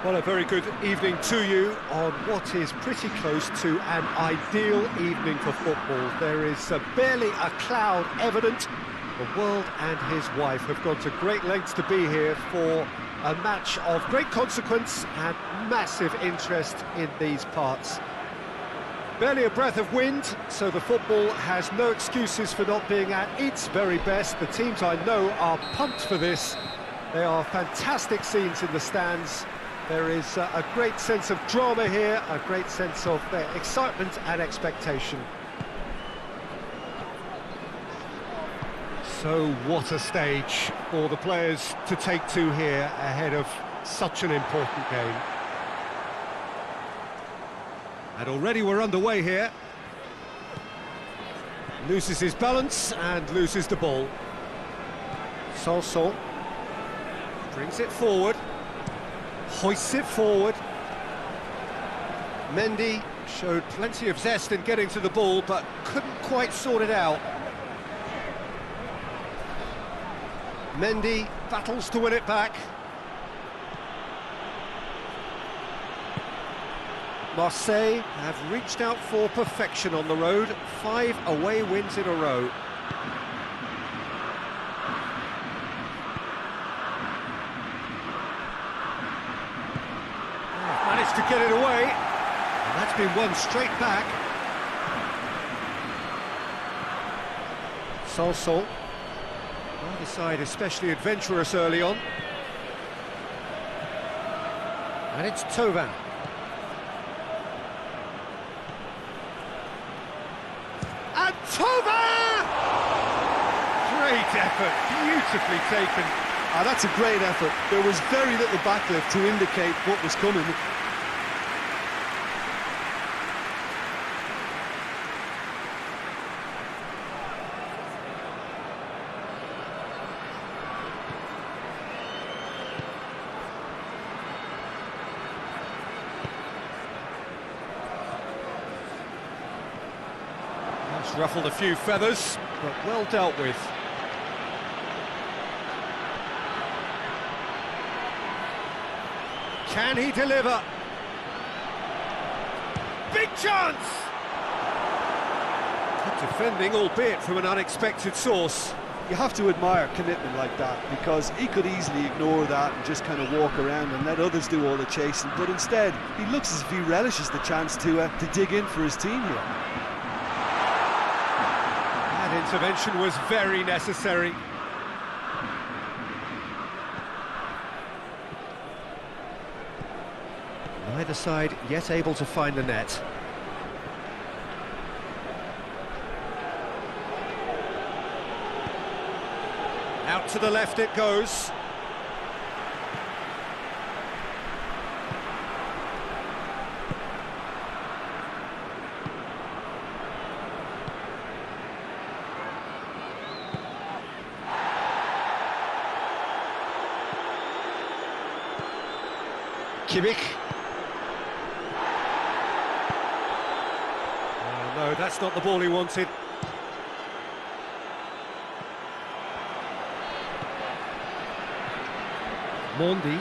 Well, a very good evening to you on what is pretty close to an ideal evening for football. There is barely a cloud evident. The world and his wife have gone to great lengths to be here for a match of great consequence and massive interest in these parts. Barely a breath of wind, so the football has no excuses for not being at its very best. The teams I know are pumped for this. They are fantastic scenes in the stands. There is a great sense of drama here, a great sense of excitement and expectation. So what a stage for the players to take to here ahead of such an important game. And already we're underway here. Loses his balance and loses the ball. Sanson brings it forward. Hoists it forward. Mendy showed plenty of zest in getting to the ball, but couldn't quite sort it out. Mendy battles to win it back. Marseille have reached out for perfection on the road. 5 away wins in a row. Managed to get it away, and that's been won straight back. Sanson, neither side especially adventurous early on. And it's Thauvin. And Thauvin! Great effort, beautifully taken. That's a great effort. There was very little backlift to indicate what was coming. That's ruffled a few feathers, but well dealt with. Can he deliver? Big chance! Good defending, albeit from an unexpected source. You have to admire commitment like that, because he could easily ignore that and just kind of walk around and let others do all the chasing, but instead he looks as if he relishes the chance to dig in for his team here. That intervention was very necessary. Neither side yet able to find the net. Out to the left it goes. Kimmich. No, that's not the ball he wanted. Mondi.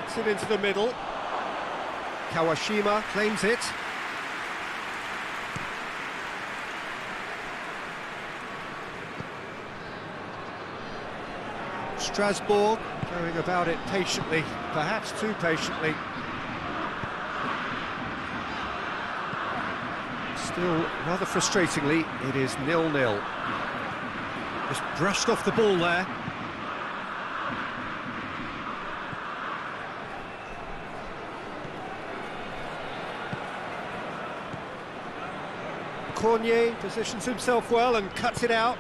Gets it into the middle. Kawashima claims it. Strasbourg going about it patiently, perhaps too patiently. Still, rather frustratingly, it is 0-0. Just brushed off the ball there. Cornier positions himself well and cuts it out.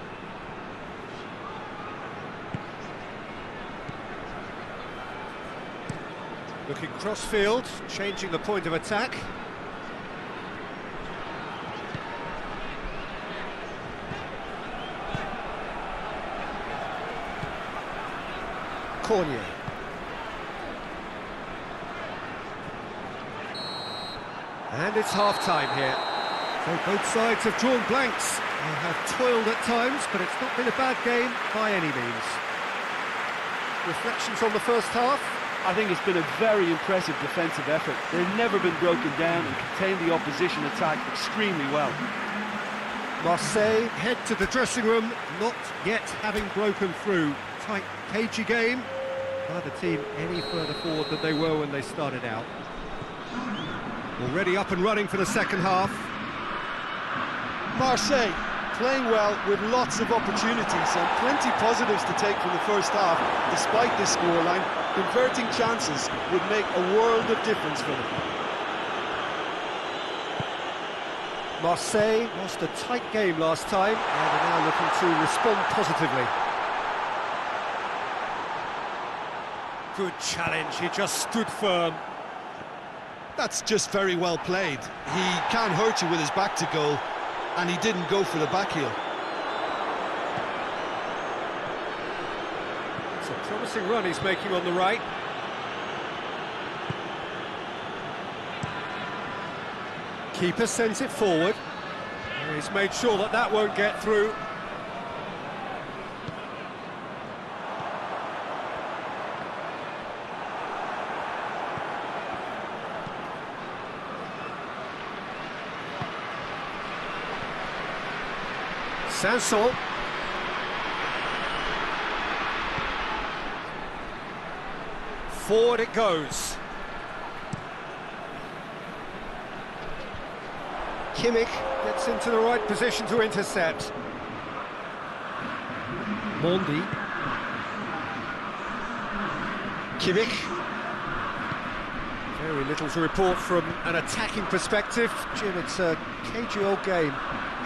Looking cross-field, changing the point of attack. Cornier. And it's half-time here. So both sides have drawn blanks. They have toiled at times, but it's not been a bad game by any means. Reflections on the first half? I think it's been a very impressive defensive effort. They've never been broken down and contained the opposition attack extremely well. Marseille head to the dressing room, not yet having broken through. Tight, cagey game. Neither team any further forward than they were when they started out. Already up and running for the second half. Marseille playing well with lots of opportunities and plenty positives to take from the first half. Despite this scoreline, converting chances would make a world of difference for them. Marseille lost a tight game last time and are now looking to respond positively. Good challenge, he just stood firm. That's just very well played. He can't hurt you with his back to goal, and he didn't go for the back heel. It's a promising run he's making on the right. Keeper sends it forward. He's made sure that that won't get through. Sanson. Forward it goes. Kimmich gets into the right position to intercept. Mondi. Kimmich. Very little to report from an attacking perspective. Jim, it's a cagey old game.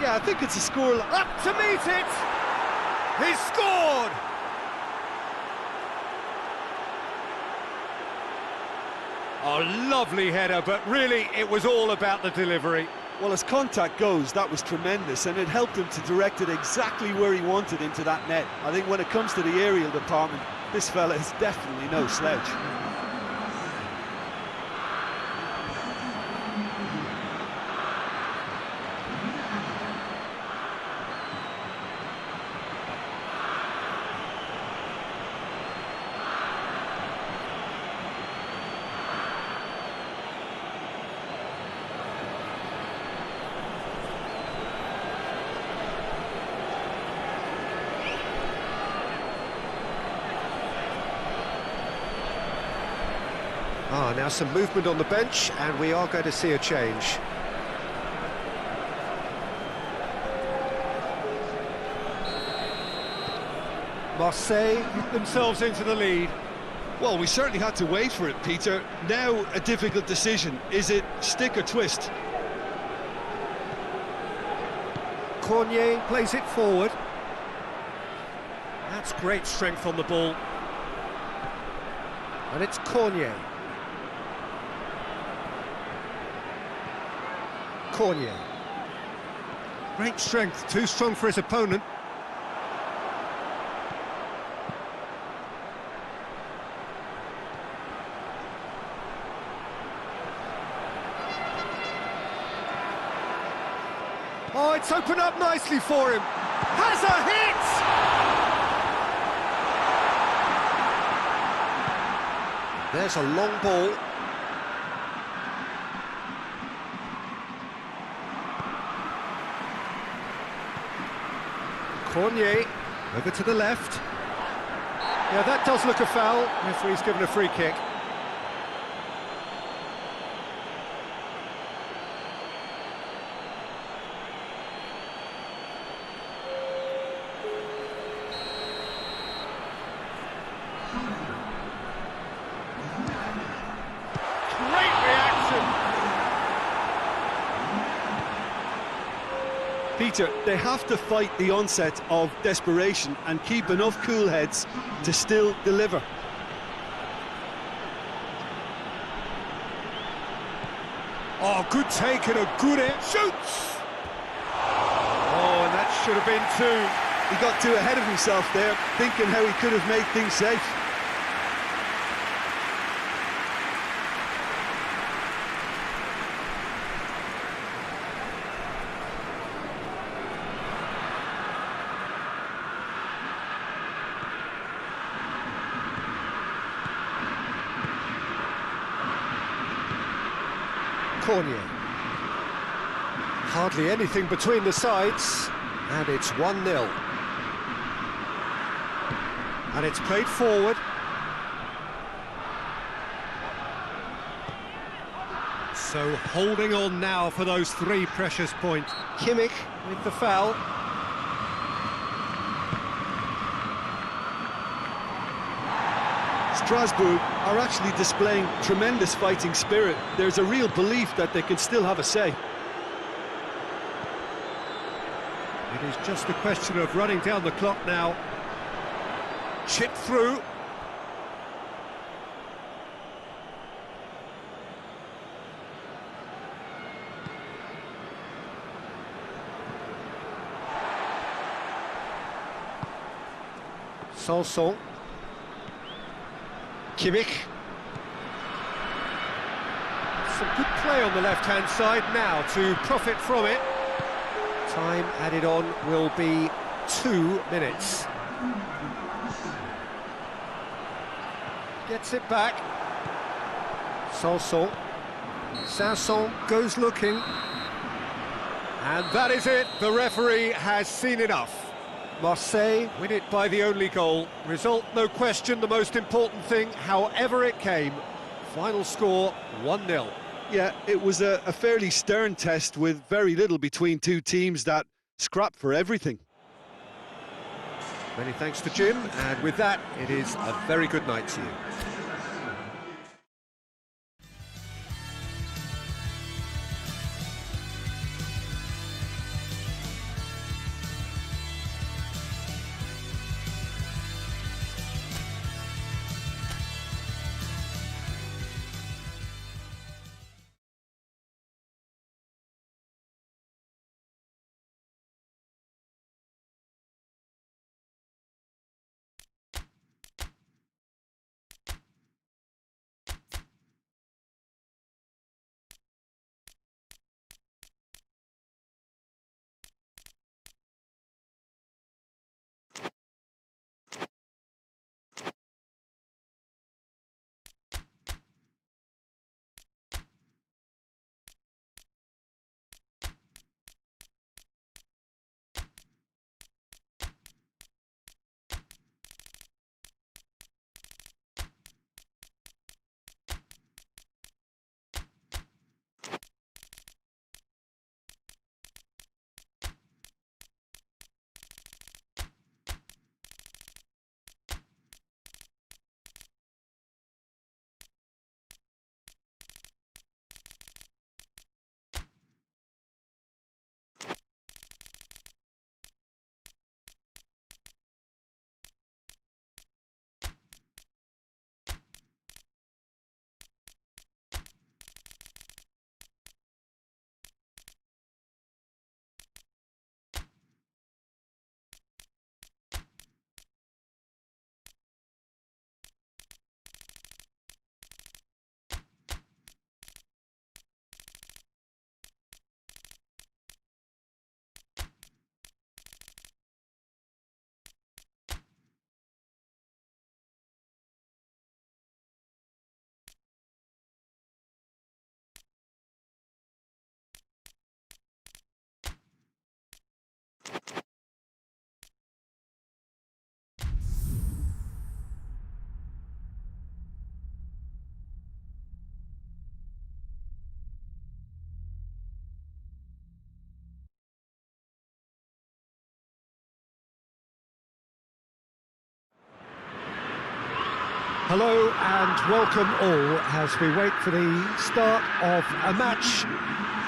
Yeah, I think it's a score. Up to meet it! He's scored! A lovely header, but really it was all about the delivery. Well, as contact goes, that was tremendous, and it helped him to direct it exactly where he wanted into that net. I think when it comes to the aerial department, this fella is definitely no slouch. Now some movement on the bench, and we are going to see a change. Marseille put themselves into the lead. Well, we certainly had to wait for it, Peter. Now a difficult decision. Is it stick or twist? Cornier plays it forward. That's great strength on the ball. And it's Cornier. Cornier. Great strength, too strong for his opponent. Oh, it's opened up nicely for him. Has a hit! There's a long ball. Cornier, over to the left. Yeah, that does look a foul. Referee's given a free kick. Peter, they have to fight the onset of desperation and keep enough cool heads to still deliver. Oh, good take and a good hit. Shoots! Oh, and that should have been two. He got too ahead of himself there, thinking how he could have made things safe. Cornier. Hardly anything between the sides, and it's 1-0. And it's played forward. So holding on now for those 3 precious points. Kimmich with the foul. Strasbourg are actually displaying tremendous fighting spirit. There's a real belief that they can still have a say. It is just a question of running down the clock now. Chipped through. Sanson. Kimmich. Some good play on the left-hand side now to profit from it. Time added on will be 2 minutes. Gets it back. Sanson. Sanson goes looking. And that is it. The referee has seen enough. Marseille win it by the only goal. Result, no question, the most important thing, however it came. Final score, 1-0. Yeah, it was a fairly stern test with very little between two teams that scrapped for everything. Many thanks to Jim, and with that, it is a very good night to you. Hello and welcome all as we wait for the start of a match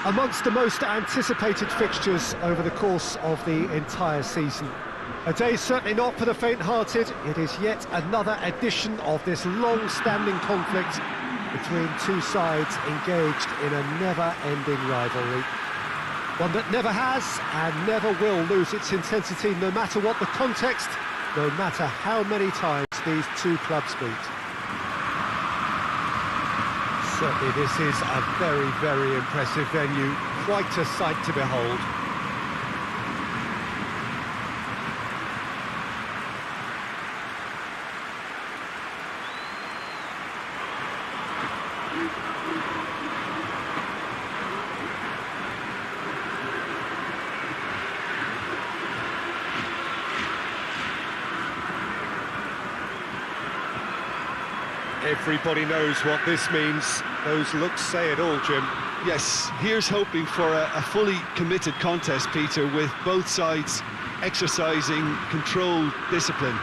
amongst the most anticipated fixtures over the course of the entire season. A day certainly not for the faint-hearted. It is yet another edition of this long-standing conflict between two sides engaged in a never-ending rivalry. One that never has and never will lose its intensity, no matter what the context, no matter how many times these two clubs meet. Certainly this is a very, very impressive venue, quite a sight to behold. Everybody knows what this means. Those looks say it all, Jim. Yes, here's hoping for a fully committed contest, Peter, with both sides exercising controlled discipline.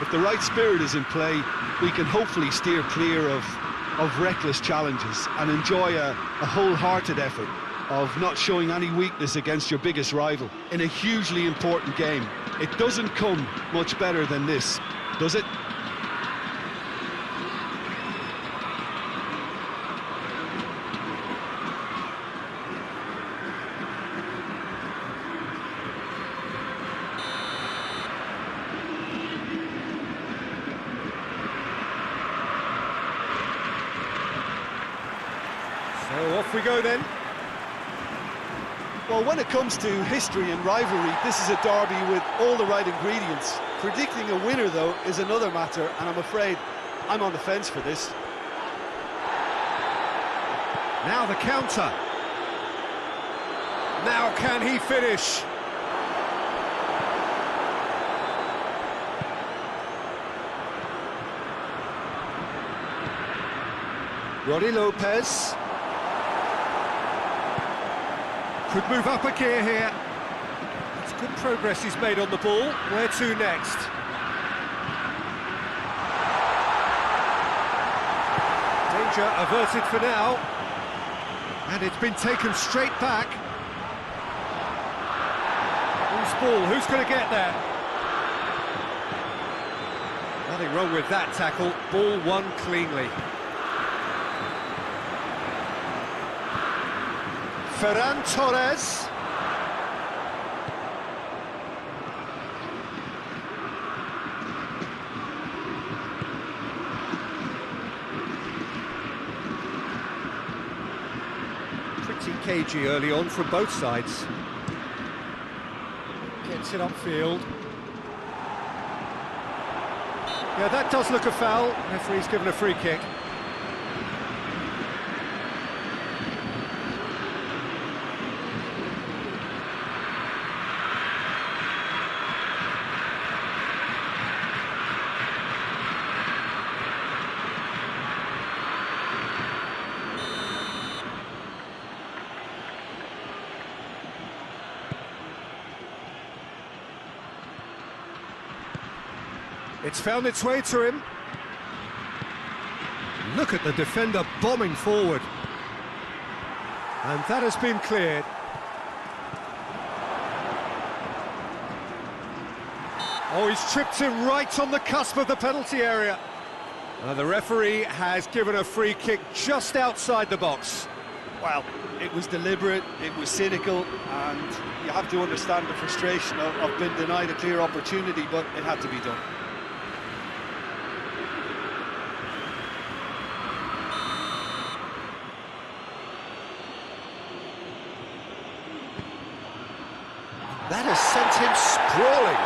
If the right spirit is in play, we can hopefully steer clear of reckless challenges and enjoy a wholehearted effort of not showing any weakness against your biggest rival in a hugely important game. It doesn't come much better than this, does it? So off we go then. Well, when it comes to history and rivalry, this is a derby with all the right ingredients. Predicting a winner, though, is another matter, and I'm afraid I'm on the fence for this. Now the counter. Now can he finish? Roddy Lopez. Could move up a gear here. It's good progress he's made on the ball. Where to next? Danger averted for now. And it's been taken straight back. Whose ball? Who's going to get there? Nothing wrong with that tackle. Ball won cleanly. Ferran Torres. Pretty cagey early on from both sides. Gets it upfield. Yeah, that does look a foul. Referee's given a free kick. It's found its way to him. Look at the defender bombing forward. And that has been cleared. Oh, he's tripped him right on the cusp of the penalty area. The referee has given a free kick just outside the box. Well, it was deliberate, it was cynical, and you have to understand the frustration of being denied a clear opportunity, but it had to be done. That has sent him sprawling.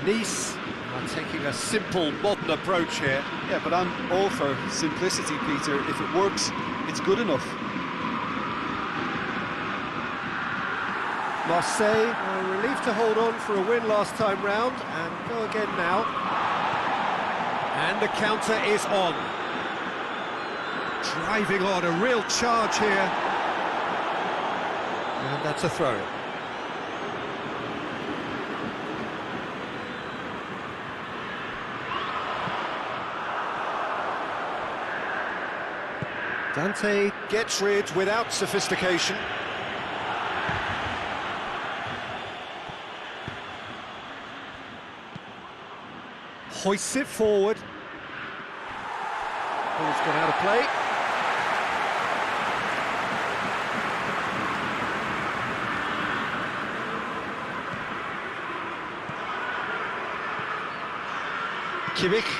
Nice are taking a simple, modern approach here. Yeah, but I'm all for simplicity, Peter. If it works, it's good enough. Marseille are relieved to hold on for a win last time round, and go again now. And the counter is on. Driving on, a real charge here. And that's a throw. Dante gets rid without sophistication. Hoists it forward. Ball's gone out of play. Kimmich.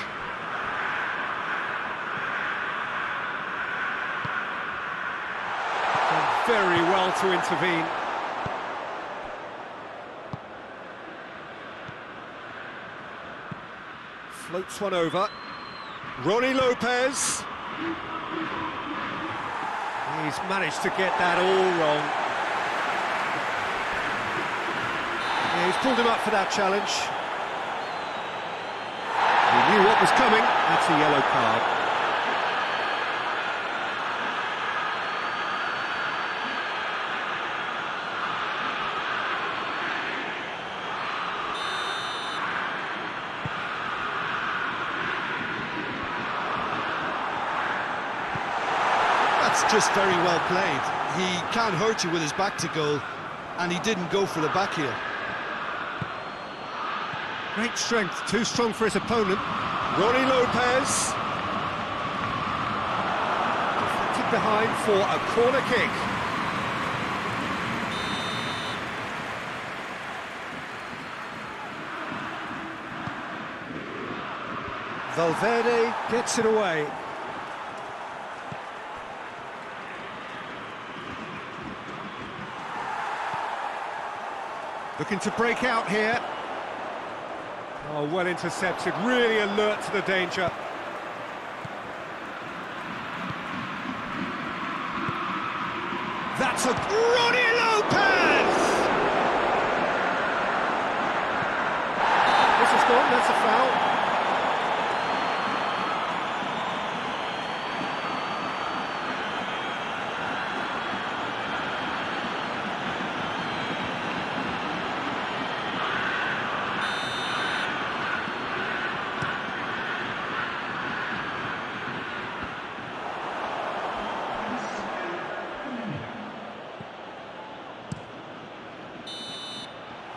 Done very well to intervene. Floats one over. Ronnie Lopez. He's managed to get that all wrong. Yeah, he's pulled him up for that challenge. He knew what was coming. That's a yellow card. That's just very well played. He can't hurt you with his back to goal, and he didn't go for the back heel. Great strength, too strong for his opponent. Ronnie Lopez. Deflected behind for a corner kick. Valverde gets it away. Looking to break out here. Oh, well intercepted, really alert to the danger. That's a Ronnie Lopez! This is gone, that's a foul.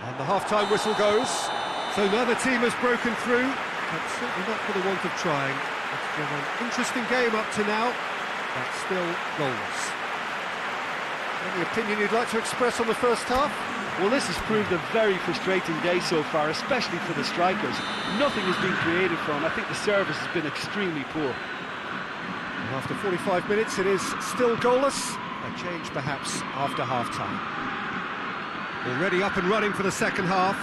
And the half-time whistle goes. So neither team has broken through, but certainly not for the want of trying. It's been an interesting game up to now, but still goalless. Any opinion you'd like to express on the first half? Well, this has proved a very frustrating day so far, especially for the strikers. Nothing has been created from. I think the service has been extremely poor. And after 45 minutes, it is still goalless. A change perhaps after half-time. Already up and running for the second half.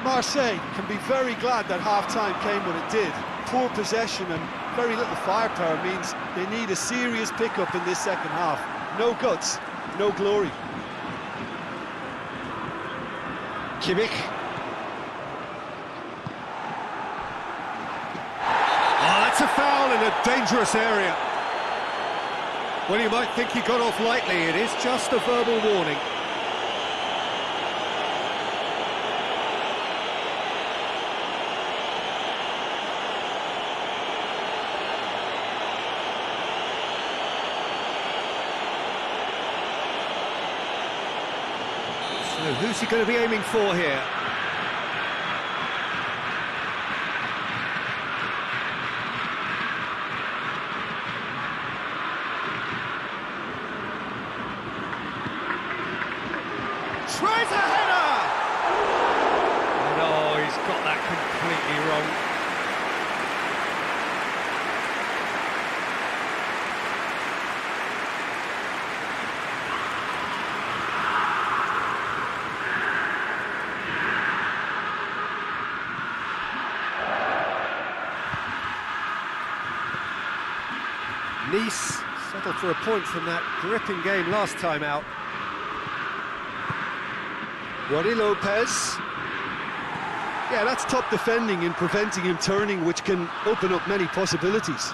Marseille can be very glad that half-time came when it did. Poor possession and very little firepower means they need a serious pickup in this second half. No guts, no glory. Kimmich. Oh, that's a foul in a dangerous area. Well, you might think he got off lightly. It is just a verbal warning. So who's he going to be aiming for here? Tries a header! And oh, he's got that completely wrong. Nice settled for a point from that gripping game last time out. Ronnie Lopez. Yeah, that's top defending and preventing him turning, which can open up many possibilities.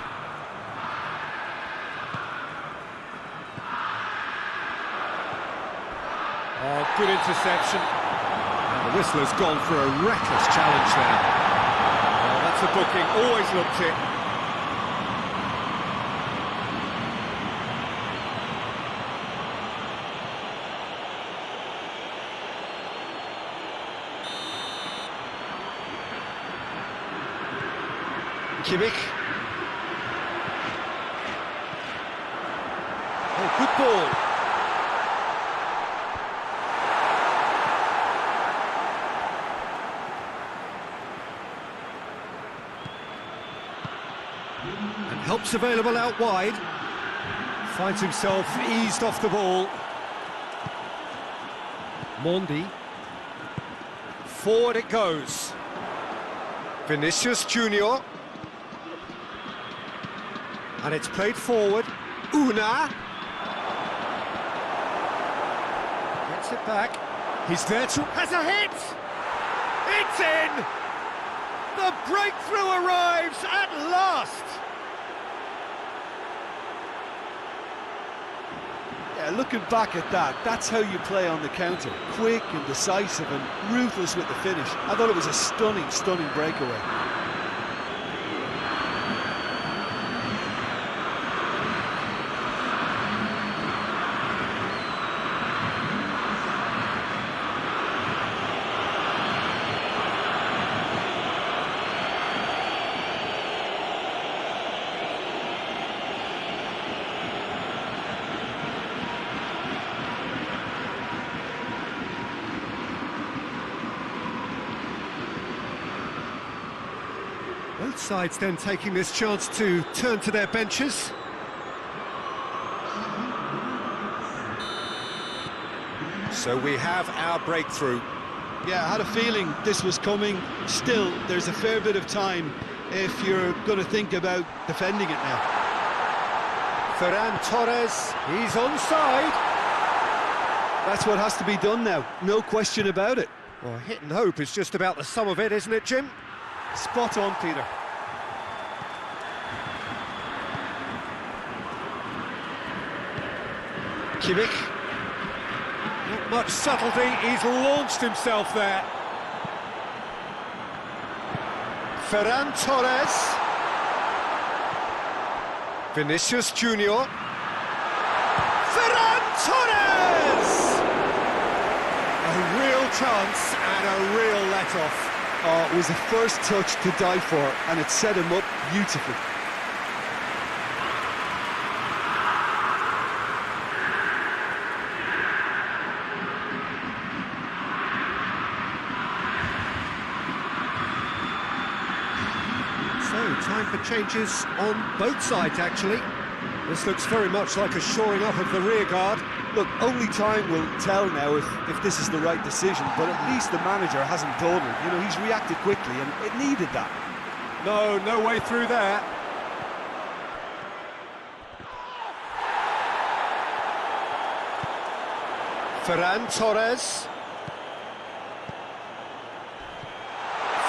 Oh, good interception. And the whistler's gone for a reckless challenge there. Oh, that's a booking, always looked it. Kimmich. Oh, good ball. And help's available out wide. Finds himself eased off the ball. Mondi. Forward it goes. Vinicius Junior. And it's played forward. Una. Gets it back. He's there to... Has a hit! It's in! The breakthrough arrives at last! Yeah, looking back at that, that's how you play on the counter. Quick and decisive and ruthless with the finish. I thought it was a stunning, stunning breakaway. Both sides then taking this chance to turn to their benches. So we have our breakthrough. Yeah, I had a feeling this was coming. Still, there's a fair bit of time if you're going to think about defending it now. Ferran Torres, he's onside. That's what has to be done now, no question about it. Well, hit and hope is just about the sum of it, isn't it, Jim? Spot on, Peter. Kimmich. Not much subtlety, he's launched himself there. Ferran Torres. Vinicius Junior. Ferran Torres! A real chance and a real let-off. Oh, it was the first touch to die for, and it set him up beautifully. So, time for changes on both sides, actually. This looks very much like a shoring up of the rear guard. Look, only time will tell now if this is the right decision, but at least the manager hasn't dawdled. You know, he's reacted quickly, and it needed that. No way through there. Ferran Torres.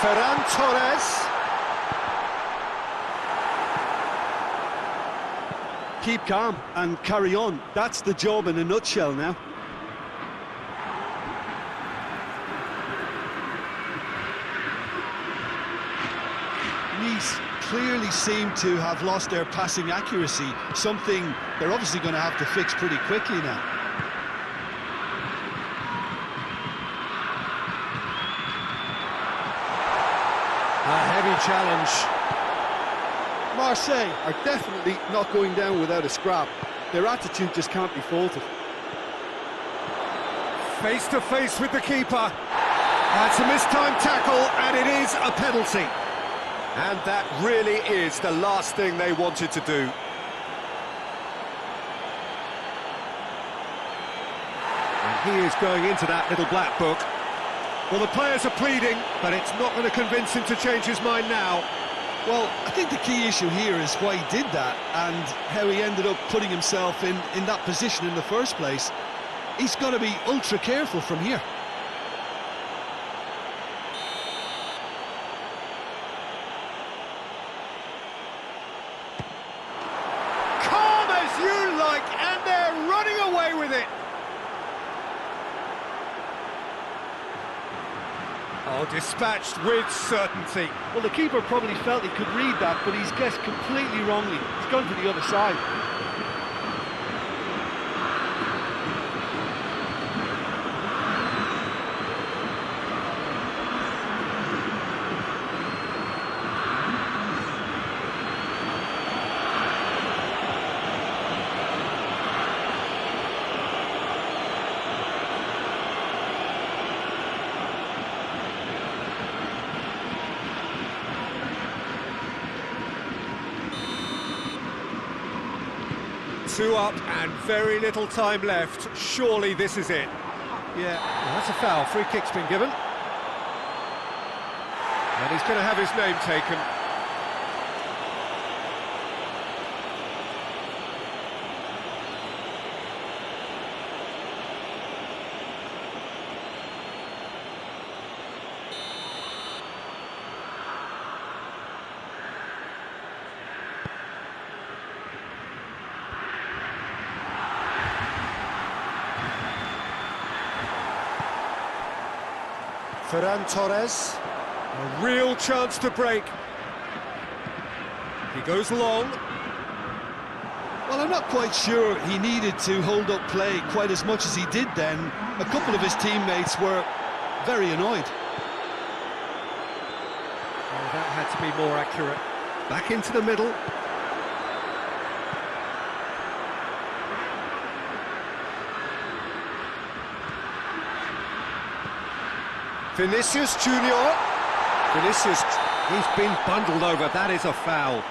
Ferran Torres. Keep calm and carry on. That's the job in a nutshell now. Nice clearly seem to have lost their passing accuracy, something they're obviously going to have to fix pretty quickly now. A heavy challenge. Marseille are definitely not going down without a scrap. Their attitude just can't be faulted. Face to face with the keeper. That's a mistimed tackle, and it is a penalty. And that really is the last thing they wanted to do. And he is going into that little black book. Well, the players are pleading, but it's not going to convince him to change his mind now. Well, I think the key issue here is why he did that and how he ended up putting himself in that position in the first place. He's got to be ultra careful from here. Calm as you like, and they're running away with it. Oh, dispatched with certainty. Well, the keeper probably felt he could read that, but he's guessed completely wrongly. He's gone to the other side. Two up and very little time left. Surely this is it. Yeah, well, that's a foul. Free kick's been given. And he's going to have his name taken. Ferran Torres, a real chance to break. He goes long. Well, I'm not quite sure he needed to hold up play quite as much as he did then. A couple of his teammates were very annoyed. Oh, that had to be more accurate. Back into the middle. Vinicius Junior. Vinicius, he's been bundled over. That is a foul.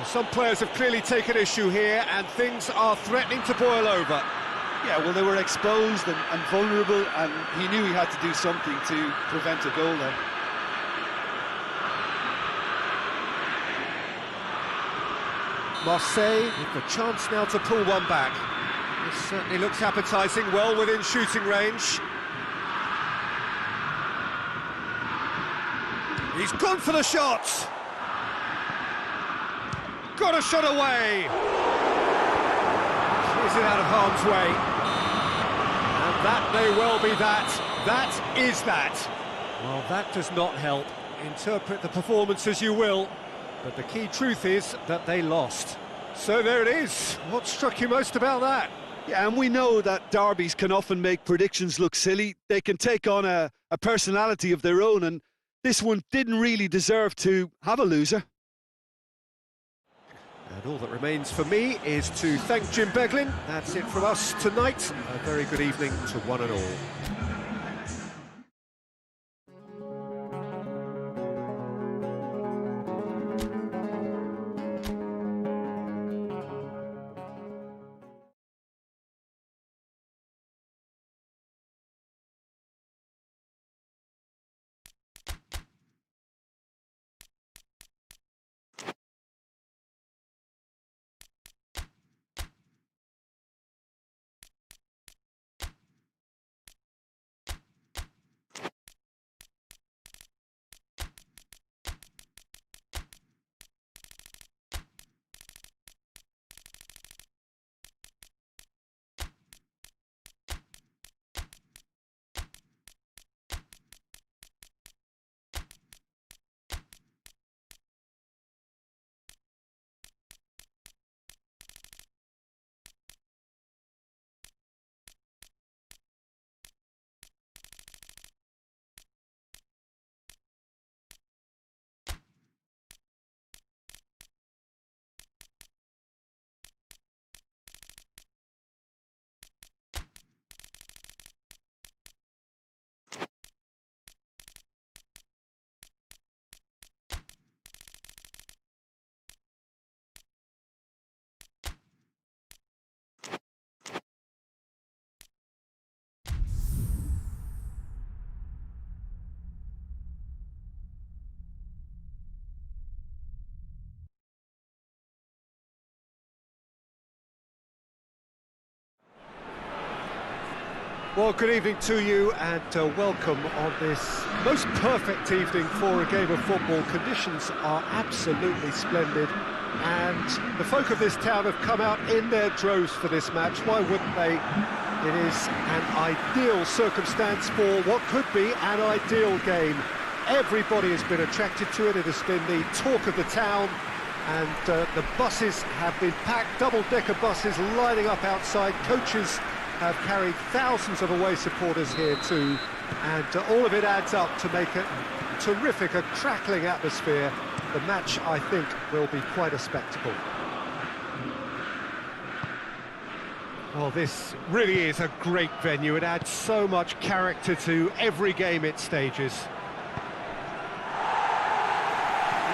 Some players have clearly taken issue here, and things are threatening to boil over. Yeah, well, they were exposed and vulnerable, and he knew he had to do something to prevent a goal there. Marseille with the chance now to pull one back. This certainly looks appetising, well within shooting range. He's gone for the shot. Got a shot away. Is it out of harm's way? And that may well be that. That is that. Well, that does not help. Interpret the performance as you will, but the key truth is that they lost. So there it is. What struck you most about that? Yeah, and we know that derbies can often make predictions look silly. They can take on a personality of their own, and this one didn't really deserve to have a loser. And all that remains for me is to thank Jim Beglin. That's it from us tonight. A very good evening to one and all. Well, good evening to you, and welcome on this most perfect evening for a game of football. Conditions are absolutely splendid, and the folk of this town have come out in their droves for this match. Why wouldn't they? It is an ideal circumstance for what could be an ideal game. Everybody has been attracted to it. It has been the talk of the town, and the buses have been packed, double-decker buses lining up outside. Coaches have carried thousands of away supporters here too, and all of it adds up to make it terrific, a crackling atmosphere. The match, I think, will be quite a spectacle. Well, this really is a great venue. It adds so much character to every game it stages.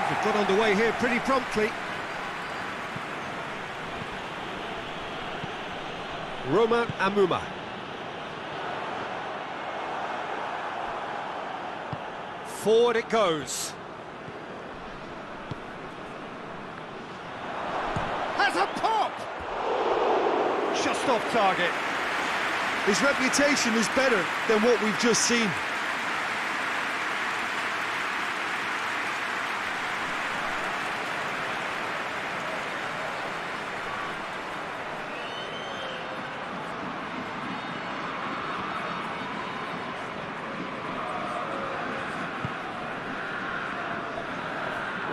They've got underway here pretty promptly. Romain Amuma. Forward it goes. Has a pop! Just off target. His reputation is better than what we've just seen.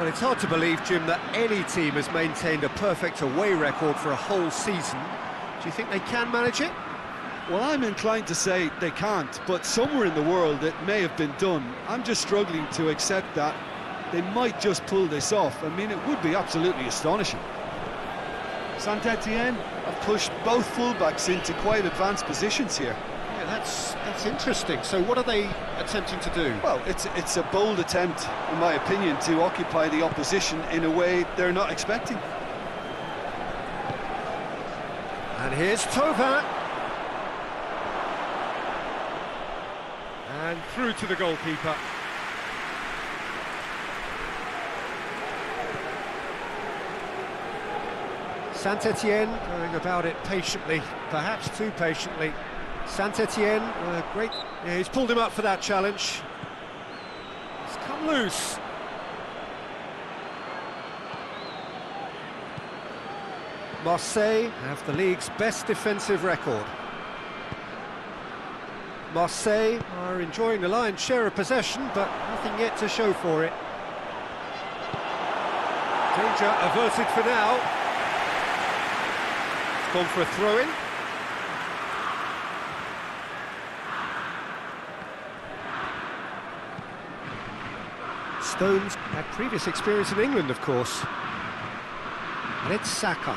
it's hard to believe, Jim, that any team has maintained a perfect away record for a whole season. Do you think they can manage it? Well, I'm inclined to say they can't, but somewhere in the world it may have been done. I'm just struggling to accept that they might just pull this off. I mean, it would be absolutely astonishing. Saint-Étienne have pushed both fullbacks into quite advanced positions here. Yeah, that's interesting. So what are they attempting to do? Well, it's a bold attempt, in my opinion, to occupy the opposition in a way they're not expecting. And here's Thauvin. And through to the goalkeeper. Saint-Étienne going about it patiently, perhaps too patiently. Saint-Étienne, great. Yeah, he's pulled him up for that challenge. It's come loose. Marseille have the league's best defensive record. Marseille are enjoying the lion's share of possession, but nothing yet to show for it. Danger averted for now. It's gone for a throw-in. Stones had previous experience in England, of course. And it's Saka.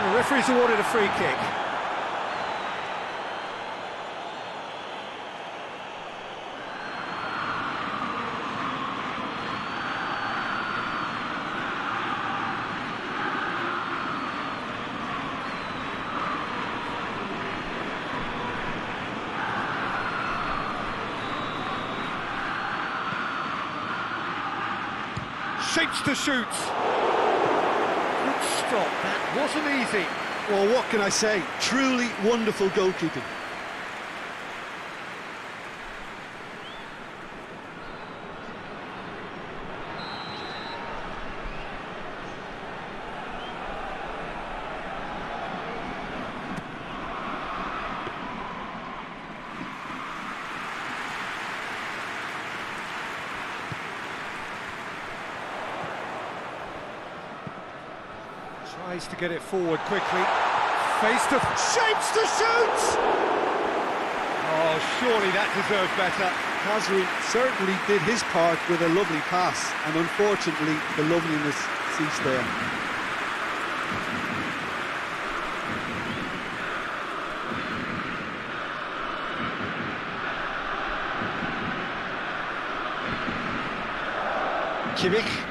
The referee's awarded a free kick. Shapes to shoot. Good stop, that wasn't easy. Well, what can I say? Truly wonderful goalkeeping. Tries to get it forward quickly. Face to... Shapes to shoot! Oh, surely that deserved better. Kazri certainly did his part with a lovely pass, and unfortunately the loveliness ceased there. Kimmich.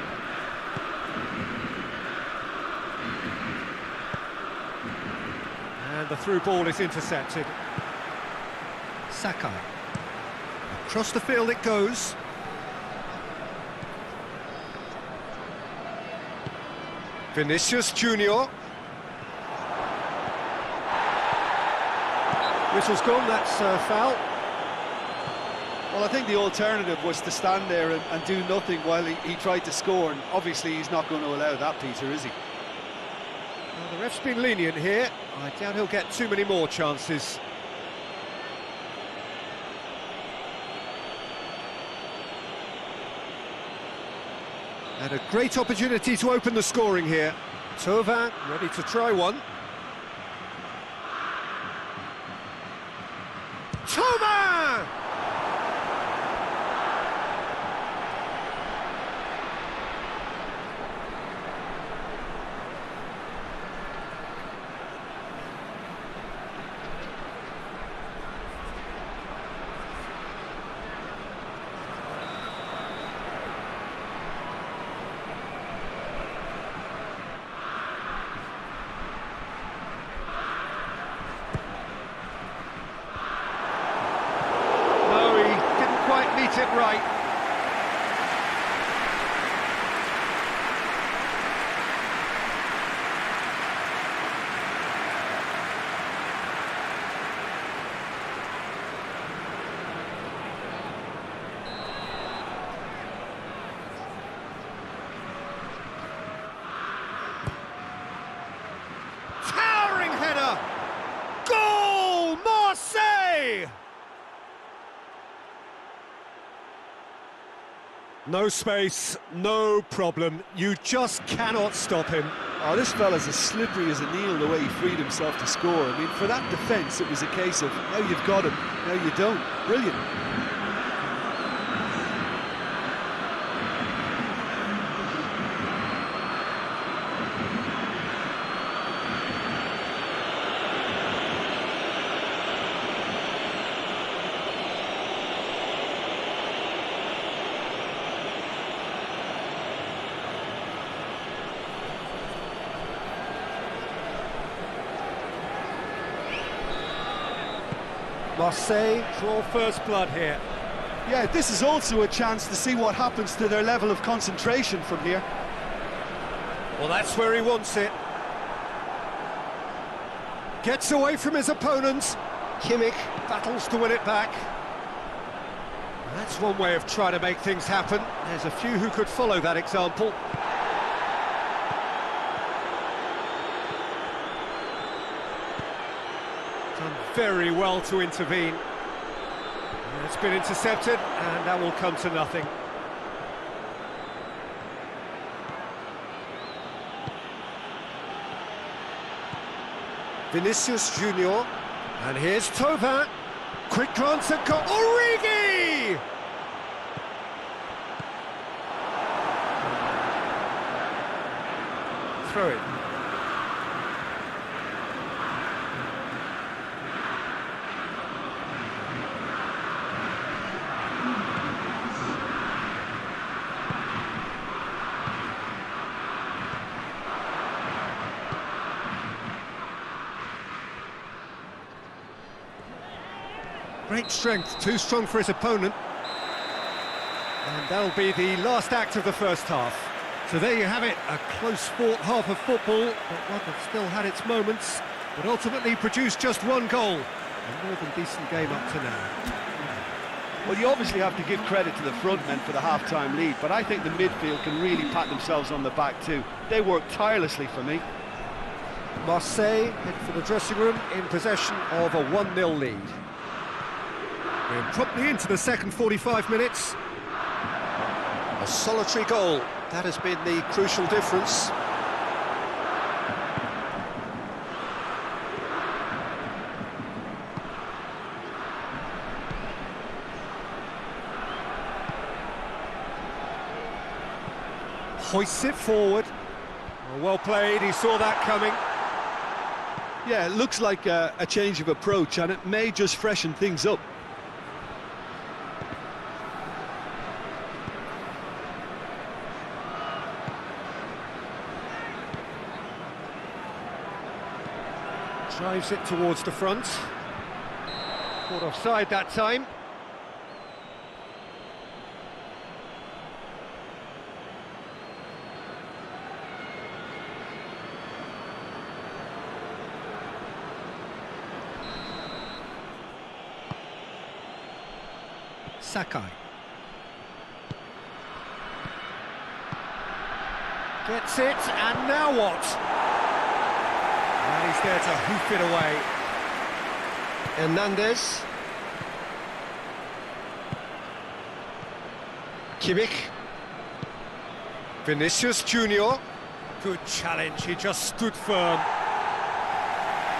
And the through ball is intercepted. Saka. Across the field it goes. Vinicius Junior. Whistle's gone, that's foul. Well, I think the alternative was to stand there and do nothing while he tried to score, and obviously he's not going to allow that, Peter, is he? Well, the ref's been lenient here. I doubt he'll get too many more chances. And a great opportunity to open the scoring here. Thauvin ready to try one. Thauvin! No space, no problem. You just cannot stop him. Oh, this fella's as slippery as a needle the way he freed himself to score. I mean, for that defence, it was a case of, now you've got him, now you don't. Brilliant. Marseille draw first blood here. Yeah, this is also a chance to see what happens to their level of concentration from here. Well, that's where he wants it. Gets away from his opponents. Kimmich battles to win it back. That's one way of trying to make things happen. There's a few who could follow that example. Done very well to intervene. It's been intercepted, and that will come to nothing. Vinicius Junior, and here's Thauvin. Quick glance at Origi! Throw it. Great strength, too strong for his opponent. And that'll be the last act of the first half. So there you have it, a close-fought half of football, but one that still had its moments, but ultimately produced just one goal. A more than decent game up to now. Well, you obviously have to give credit to the front men for the half-time lead, but I think the midfield can really pat themselves on the back too. They worked tirelessly for me. Marseille head for the dressing room in possession of a 1-0 lead. We're promptly into the second 45 minutes. A solitary goal, that has been the crucial difference. Hoists it forward. Well played, he saw that coming. Yeah, it looks like a change of approach, and it may just freshen things up. Drives it towards the front. Caught offside that time. Sakai. Gets it, and now what? And he's there to hoof it away. Hernandez. Kimmich. Vinicius Junior. Good challenge, he just stood firm.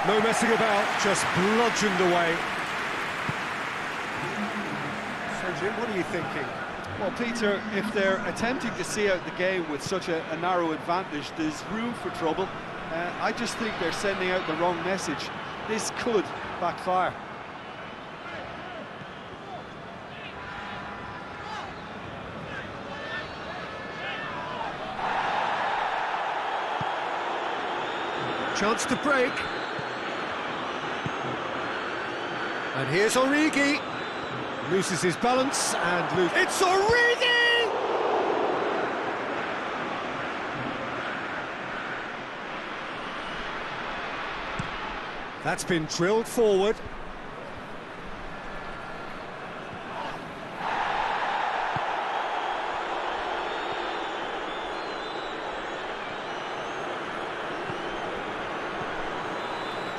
No messing about, just bludgeoned away. So Jim, what are you thinking? Well, Peter, if they're attempting to see out the game with such a narrow advantage, there's room for trouble. I just think they're sending out the wrong message. This could backfire. Chance to break. And here's Origi. Loses his balance and it's Origi! That's been drilled forward.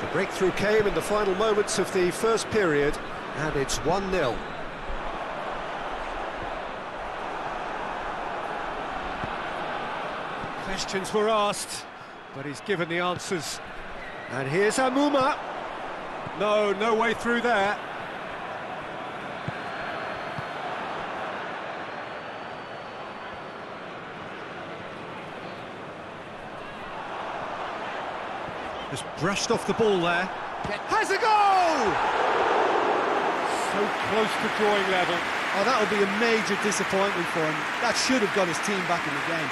The breakthrough came in the final moments of the first period, and it's 1-0. Questions were asked, but he's given the answers. And here's Amuma. No way through there. Just brushed off the ball there. Has a goal! So close to drawing level. Oh, that'll be a major disappointment for him. That should have got his team back in the game.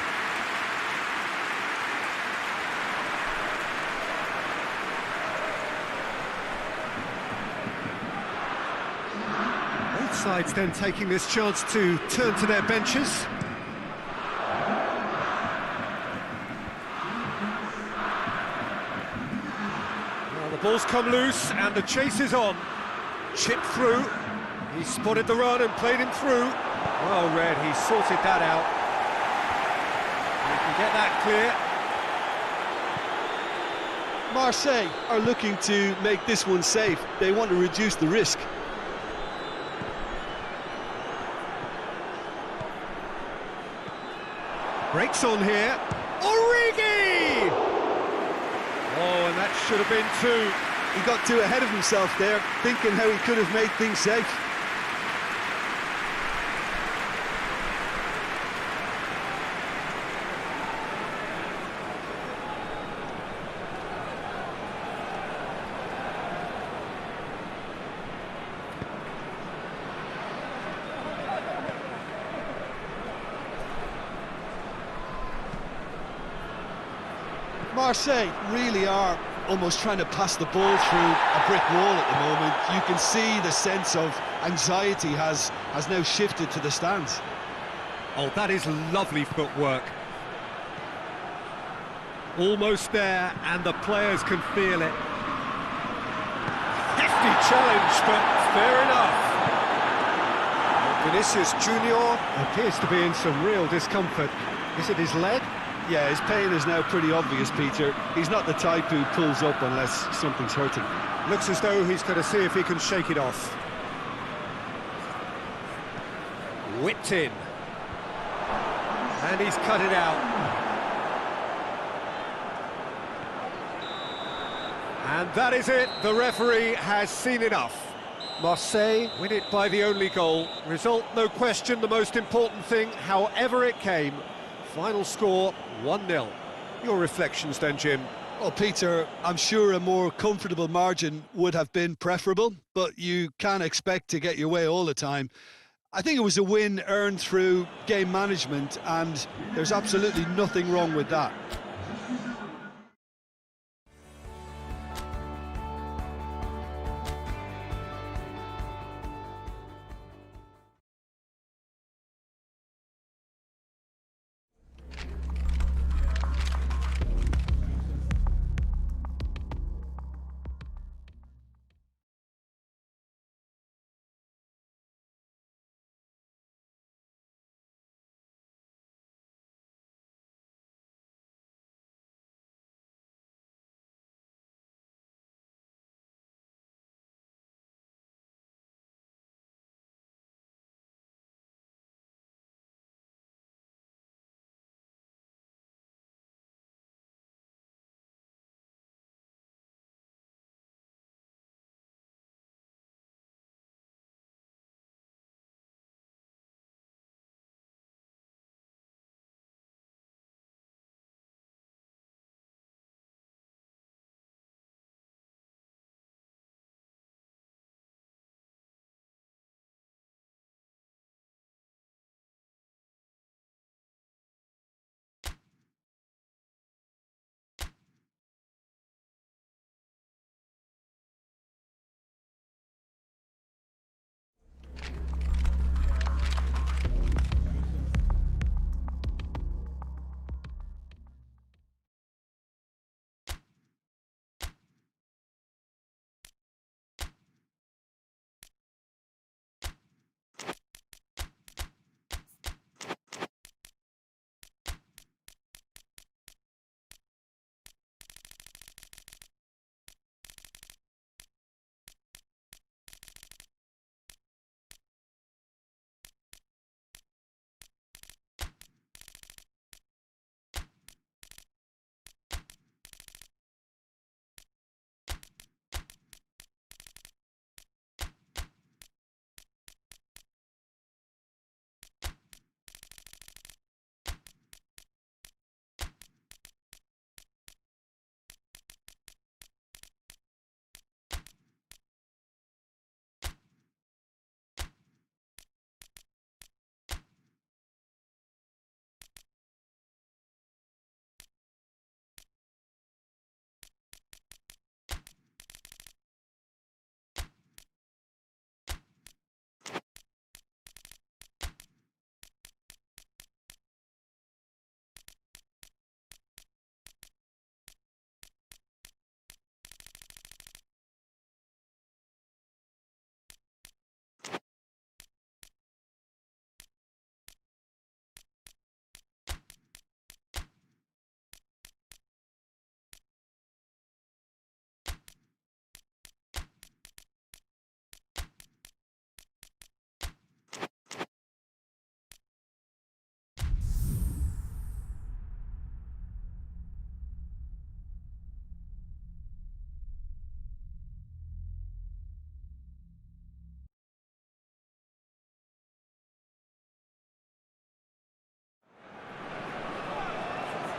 Both sides then taking this chance to turn to their benches. Well, the ball's come loose and the chase is on. Chip through. He spotted the run and played him through. Well read, he sorted that out. He can get that clear. Marseille are looking to make this one safe. They want to reduce the risk. Breaks on here. Origi! Oh, and that should have been two. He got too ahead of himself there, thinking how he could have made things safe. Marseille really are almost trying to pass the ball through a brick wall at the moment. You can see the sense of anxiety has now shifted to the stands. Oh, that is lovely footwork. Almost there, and the players can feel it. Hefty challenge, but fair enough. Vinicius Junior appears to be in some real discomfort. Is it his leg? Yeah, his pain is now pretty obvious, Peter. He's not the type who pulls up unless something's hurting. Looks as though he's going to see if he can shake it off. Whipped in. And he's cut it out. And that is it. The referee has seen enough. Marseille win it by the only goal. Result, no question, the most important thing, however it came. Final score, 1-0. Your reflections then, Jim? Well, Peter, I'm sure a more comfortable margin would have been preferable, but you can't expect to get your way all the time. I think it was a win earned through game management, and there's absolutely nothing wrong with that.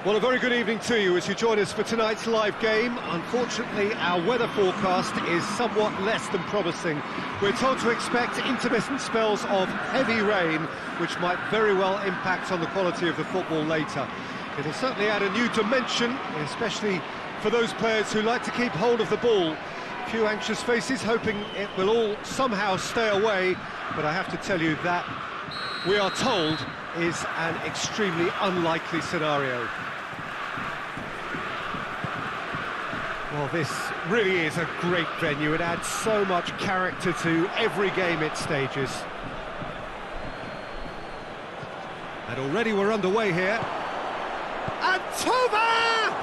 Well, a very good evening to you as you join us for tonight's live game. Unfortunately, our weather forecast is somewhat less than promising. We're told to expect intermittent spells of heavy rain, which might very well impact on the quality of the football later. It'll certainly add a new dimension, especially for those players who like to keep hold of the ball. A few anxious faces hoping it will all somehow stay away, but I have to tell you that we are told is an extremely unlikely scenario. Well, this really is a great venue. It adds so much character to every game it stages. And already we're underway here. And Tova!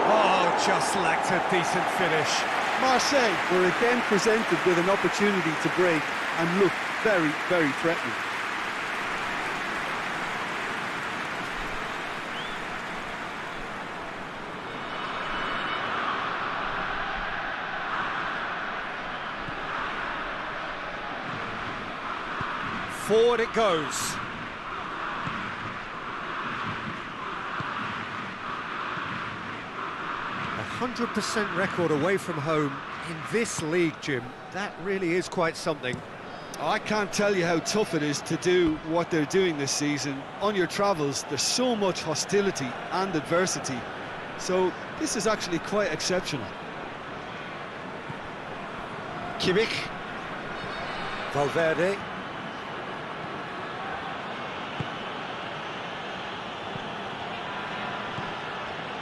Oh, just lacked a decent finish. Marseille were again presented with an opportunity to break and look very, very threatening. Forward it goes. 100% record away from home in this league, Jim. That really is quite something. I can't tell you how tough it is to do what they're doing this season. On your travels, there's so much hostility and adversity. So this is actually quite exceptional. Kimmich. Valverde.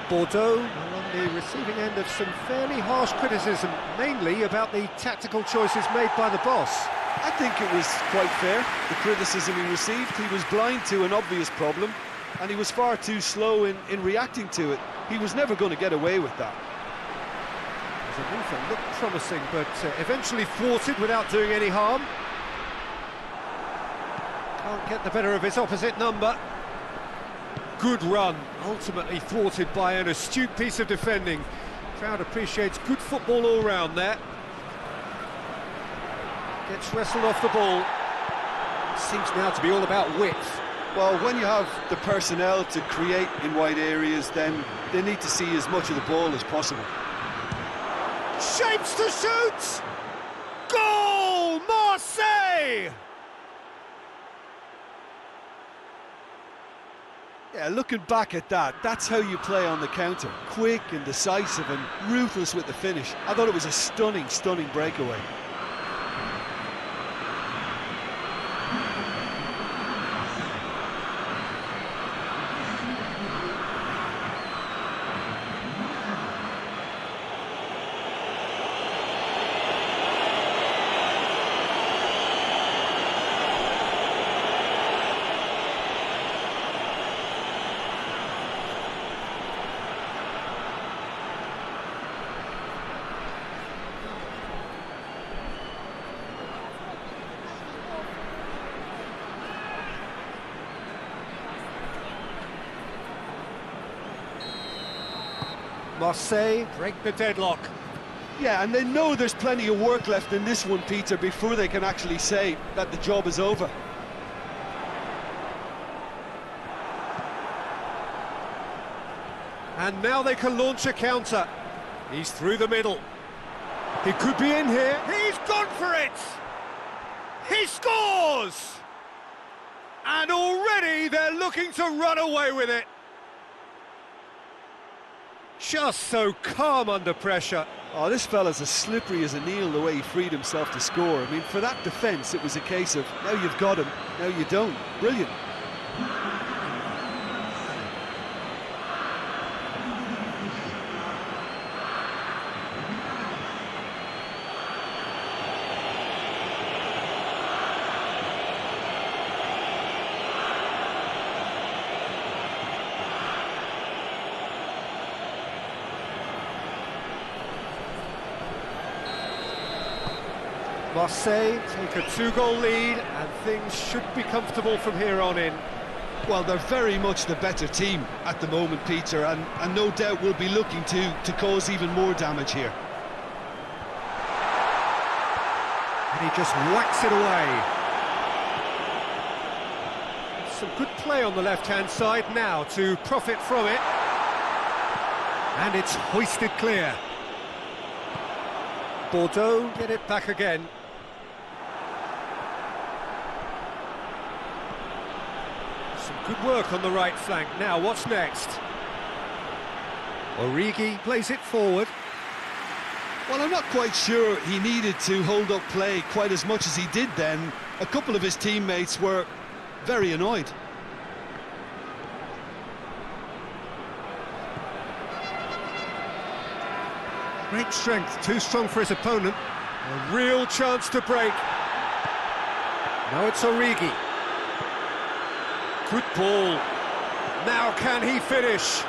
Bordeaux are on the receiving end of some fairly harsh criticism, mainly about the tactical choices made by the boss. I think it was quite fair, the criticism he received. He was blind to an obvious problem, and he was far too slow in reacting to it. He was never going to get away with that. The move looked promising, but eventually thwarted without doing any harm. Can't get the better of his opposite number. Good run, ultimately thwarted by an astute piece of defending. Crowd appreciates good football all round there. Gets wrestled off the ball. Seems now to be all about width. Well, when you have the personnel to create in wide areas, then they need to see as much of the ball as possible. Shapes to shoot! Goal! Marseille! Yeah, looking back at that, that's how you play on the counter. Quick and decisive and ruthless with the finish. I thought it was a stunning, stunning breakaway. Marseille break the deadlock. Yeah, and they know there's plenty of work left in this one, Peter, before they can actually say that the job is over. And now they can launch a counter. He's through the middle. He could be in here. He's gone for it! He scores! And already they're looking to run away with it. Just so calm under pressure. Oh, this fella's as slippery as an eel the way he freed himself to score. I mean, for that defence, it was a case of, now you've got him, now you don't. Brilliant. Marseille take a 2-goal lead and things should be comfortable from here on in. Well, they're very much the better team at the moment, Peter, and no doubt will be looking to cause even more damage here. And he just whacks it away. Some good play on the left-hand side now to profit from it. And it's hoisted clear. Bordeaux get it back again. Some good work on the right flank. Now, what's next? Origi plays it forward. Well, I'm not quite sure he needed to hold up play quite as much as he did then. A couple of his teammates were very annoyed. Great strength, too strong for his opponent. A real chance to break. Now it's Origi. Good ball. Now can he finish?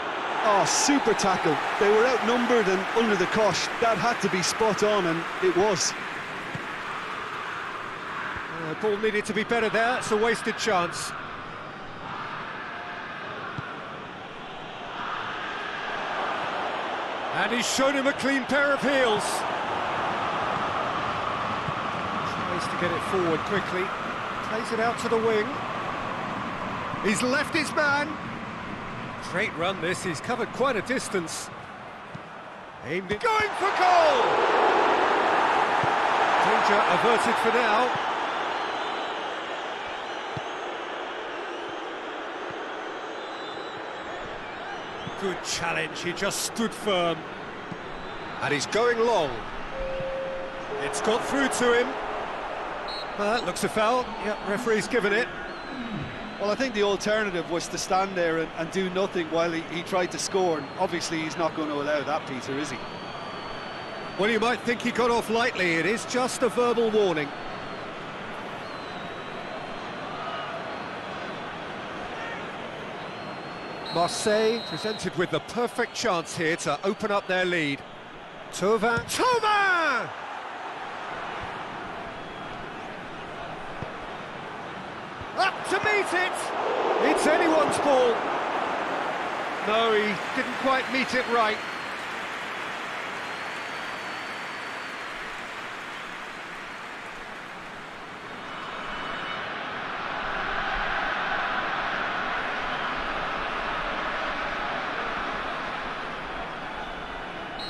Oh, super tackle. They were outnumbered and under the cosh. That had to be spot on, and it was. Ball needed to be better there. It's a wasted chance. And he's shown him a clean pair of heels. Tries to get it forward quickly. Plays it out to the wing. He's left his man. Great run this, he's covered quite a distance. Aimed it, going for goal! Danger averted for now. Good challenge, he just stood firm. And he's going long. It's got through to him. That looks a foul. Yep, referee's given it. Well, I think the alternative was to stand there and do nothing while he tried to score. And obviously, he's not going to allow that, Peter, is he? Well, you might think he got off lightly. It is just a verbal warning. Marseille presented with the perfect chance here to open up their lead. Thauvin. Up to meet it! It's anyone's ball. No, he didn't quite meet it right.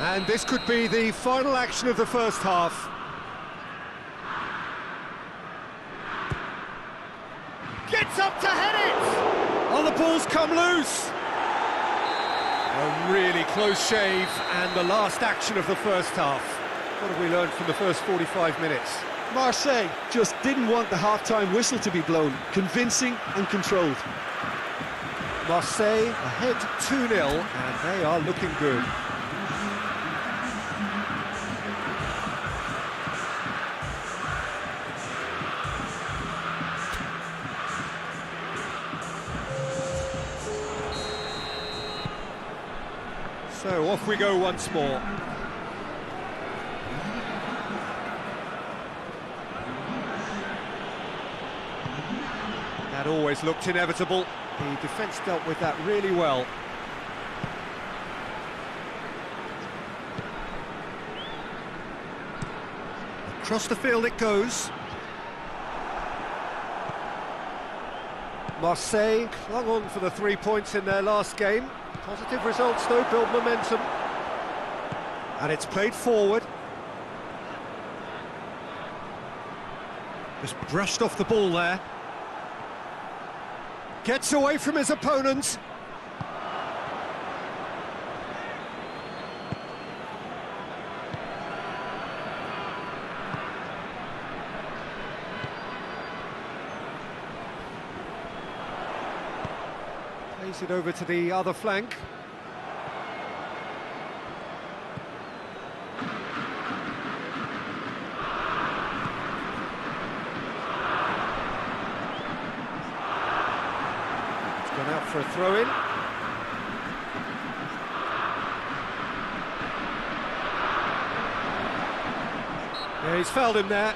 And this could be the final action of the first half. Gets up to head it! Oh, the ball's come loose! A really close shave, and the last action of the first half. What have we learned from the first 45 minutes? Marseille just didn't want the half-time whistle to be blown. Convincing and controlled. Marseille ahead 2-0, and they are looking good. So off we go once more. That always looked inevitable. The defence dealt with that really well. Across the field it goes. Marseille clung on for the 3 points in their last game. Positive results, though, build momentum. And it's played forward. Just brushed off the ball there. Gets away from his opponent. Plays it over to the other flank. It's gone out for a throw-in. Yeah, he's fouled him there.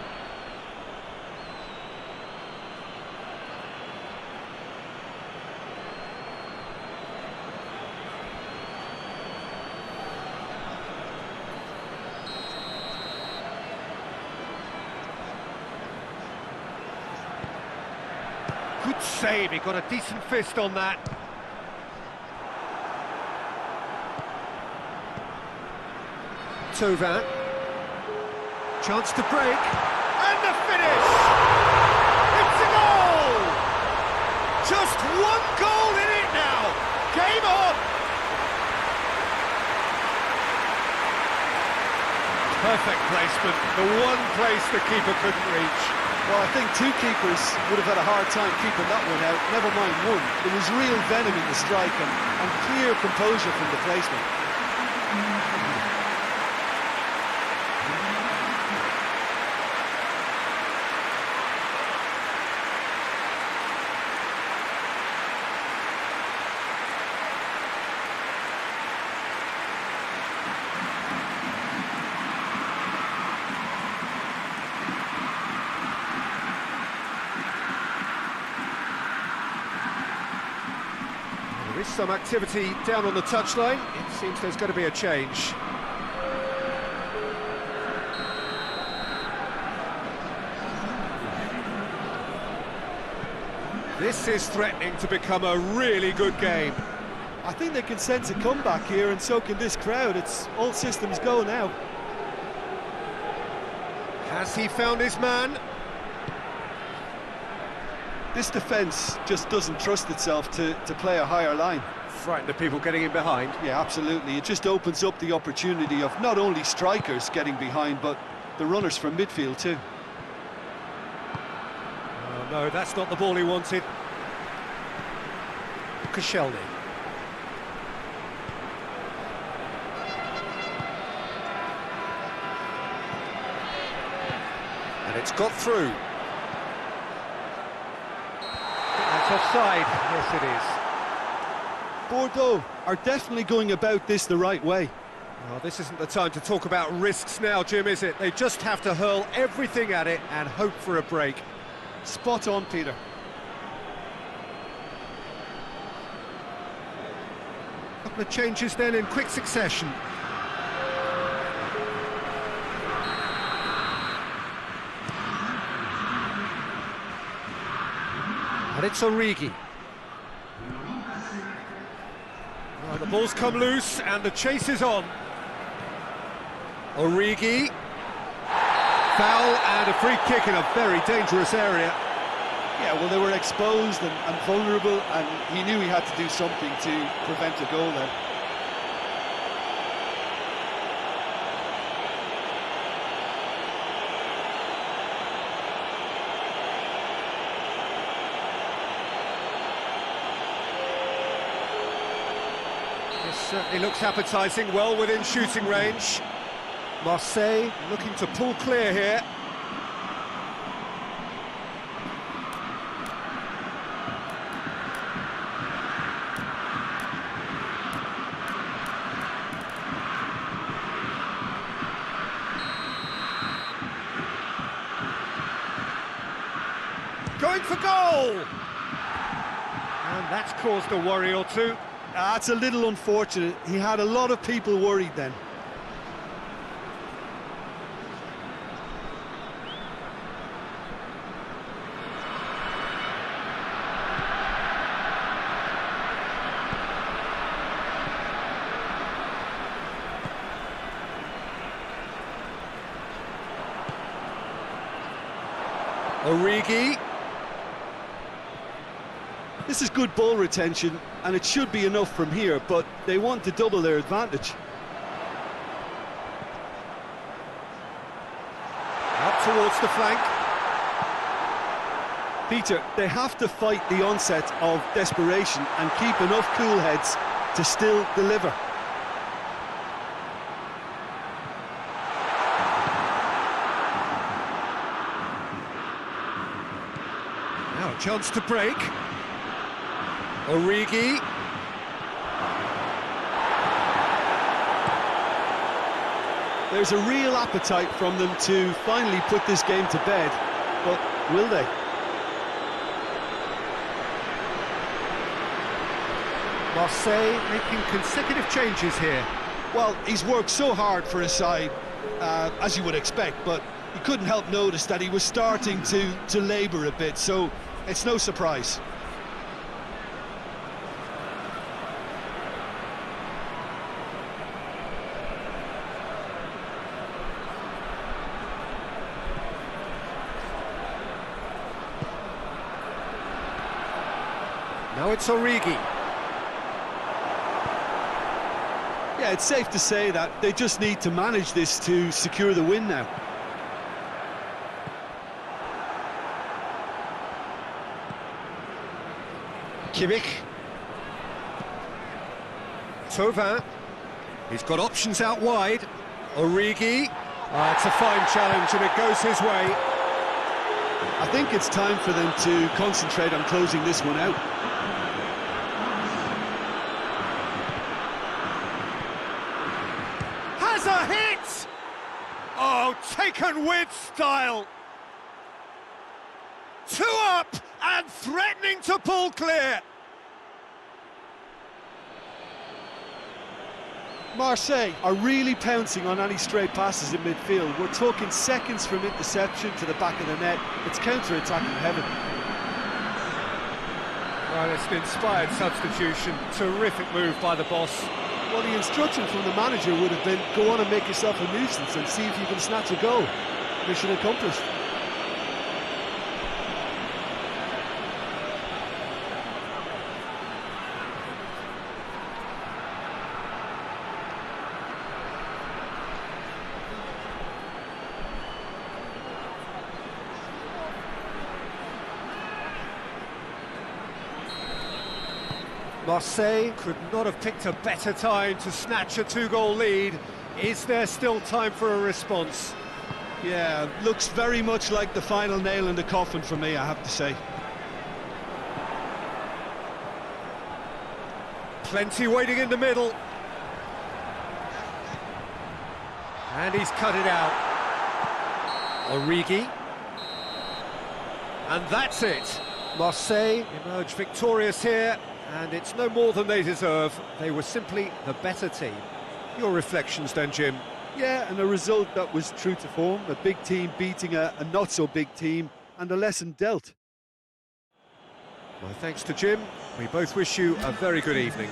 Good save, he got a decent fist on that. Tovan. Chance to break. And the finish! It's a goal! Just one goal in it now! Game on! Perfect placement, the one place the keeper couldn't reach. Well, I think two keepers would have had a hard time keeping that one out, never mind one. There was real venom in the strike and clear composure from the placement. There is some activity down on the touchline. It seems there's going to be a change. This is threatening to become a really good game. I think they can sense a comeback here, and so can this crowd. It's all systems go now. Has he found his man? This defence just doesn't trust itself to play a higher line. Frightened of people getting in behind. Yeah, absolutely. It just opens up the opportunity of not only strikers getting behind, but the runners from midfield too. Oh no, that's not the ball he wanted. Koscielny. And it's got through. That's offside. Yes, it is. Bordeaux are definitely going about this the right way. Well, this isn't the time to talk about risks now, Jim, is it? They just have to hurl everything at it and hope for a break. Spot on, Peter. A couple of changes then in quick succession. And it's Origi. Well, the ball's come loose and the chase is on. Origi. Foul and a free kick in a very dangerous area. Yeah, well, they were exposed and vulnerable, and he knew he had to do something to prevent a goal then. This certainly looks appetising, well within shooting range. Marseille looking to pull clear here. Going for goal! And that's caused a worry or two. That's a little unfortunate. He had a lot of people worried then. Origi. This is good ball retention, and it should be enough from here, but they want to double their advantage. Up towards the flank. Peter, they have to fight the onset of desperation and keep enough cool heads to still deliver. Now a chance to break. Origi. There's a real appetite from them to finally put this game to bed, but will they? Marseille making consecutive changes here. Well, he's worked so hard for his side, as you would expect, but you couldn't help notice that he was starting to labour a bit, so It's no surprise. Now it's Origi. Yeah, it's safe to say that they just need to manage this to secure the win now. Kimmich. Tovin. He's got options out wide. Origi. It's a fine challenge and it goes his way. I think it's time for them to concentrate on closing this one out. Has a hit! Oh, taken with style. Two up and threatening to pull clear. Marseille are really pouncing on any stray passes in midfield. We're talking seconds from interception to the back of the net. It's counter-attacking heaven. Well, it's an inspired substitution. Terrific move by the boss. Well, the instruction from the manager would have been, go on and make yourself a nuisance and see if you can snatch a goal. Mission accomplished. Marseille could not have picked a better time to snatch a two-goal lead. Is there still time for a response? Yeah, looks very much like the final nail in the coffin for me, I have to say. Plenty waiting in the middle. And he's cut it out. Origi. And that's it. Marseille emerge victorious here, and it's no more than they deserve. They were simply the better team. Your reflections then, Jim? Yeah, and a result that was true to form. A big team beating a not-so-big team, and a lesson dealt. My thanks to Jim. We both wish you a very good evening.